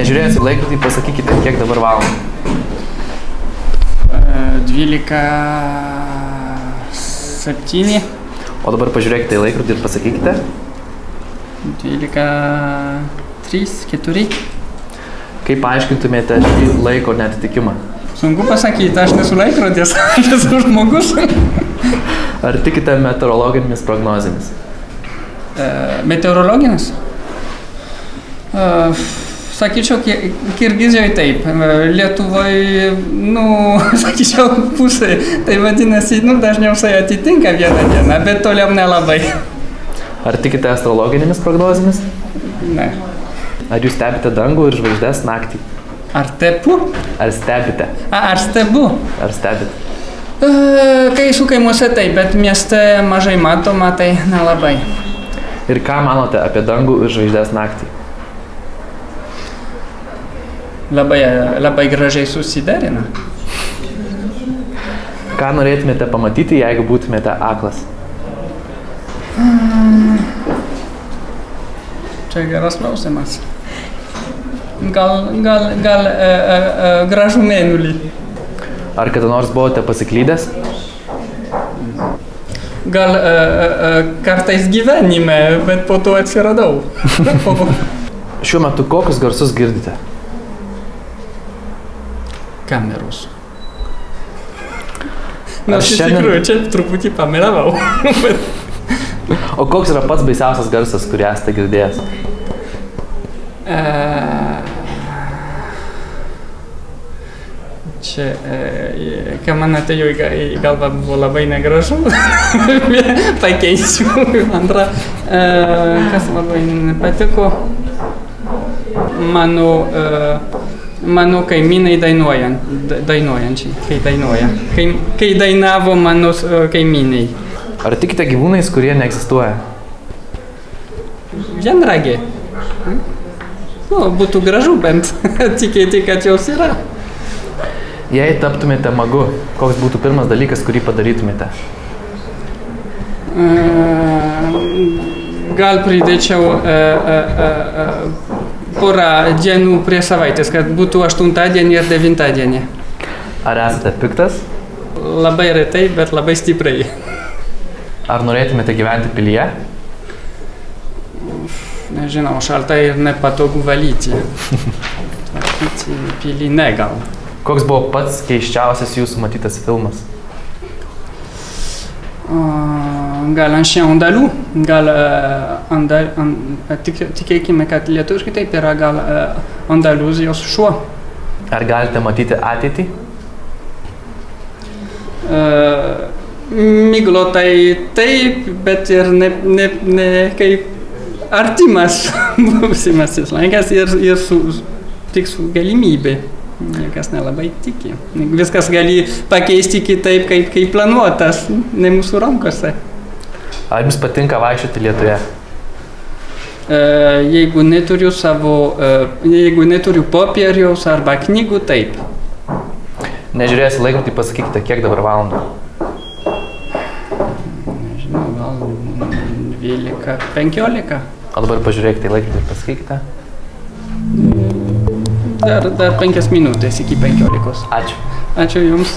Nežiūrėjęs į laikrodį, pasakykite, kiek dabar valandų. 12:07. O dabar pažiūrėkite į laikrodį ir pasakykite. 12:03-4. Kaip paaiškintumėte šį laiko neatitikimą? Sunku pasakyti, aš nesu laikrodis, aš esu žmogus. Ar tikite meteorologinėmis prognozėmis? Meteorologinis? Sakyčiau, Kirgizijoje taip, Lietuvoje, sakyčiau, pusė, tai vadinasi, dažniausiai atitinka vieną dieną, bet toliau nelabai. Ar tikite astrologinėmis prognozėmis? Ne. Ar jūs stebite dangų ir žvaigždes naktį? Ar tepu? Ar stebite? Ar stebu? Ar stebite? Kai esu kaimuose taip, bet mieste mažai matoma, tai nelabai. Ir ką manote apie dangų ir žvaigždes naktį? Labai gražiai susiderina. Ką norėtumėte pamatyti, jeigu būtumėte aklas? Čia geras klausimas. Gal gražų mėnulį. Ar kada nors buvote pasiklydęs? Gal kartais gyvenime, bet po to atsiradau. Šiuo metu kokius garsus girdite? Kameros. Nors iš tikrųjų, čia truputį pamelavau. O koks yra pats baisiausias garsas, kurį esate girdėjęs? Čia, ką man atėjo į galvą, buvo labai negražu. Pakeisiu antrą. Kas labai nepatiko? Mano kaimynai dainuojančiai, kai dainuoja. Kai dainavo mano kaimynai. Ar tikite gyvūnais, kurie neegzistuoja? Vienragė. Būtų gražu bent tikėti, kad jos yra. Jei taptumėte magu, koks būtų pirmas dalykas, kurį padarytumėte? Gal pridėčiau porą dienų prie savaitės, kad būtų 8 ir 9. Ar esate piktas? Labai retai, bet labai stipriai. Ar norėtumėte gyventi pilyje? Nežinau, šalta ir nepatogu valyti. Tvarkyti pilį ne gal. Koks buvo pats keisčiausias jūsų matytas filmas? Gal Ancien andalų, gal tikėkime, kad lietuviškai taip yra, gal Andalūzijos šuo. Ar galite matyti ateitį? Miglotai taip, bet ir ne kaip artimas būsimasis laikas ir tik su galimybė. Niekas nelabai tiki. Viskas gali pakeisti kitaip, kaip planuotas, ne mūsų rankose. Ar jums patinka vaikščioti Lietuje? Jeigu neturiu popieriaus arba knygų, taip. Nežiūrėjęs į laikrodį, pasakykite, kiek dabar valandų? Nežinau, gal 12-15. O dabar pažiūrėkite į laikrodį ir pasakykite. Dar 5 minutės iki 15. Ačiū. Ačiū jums.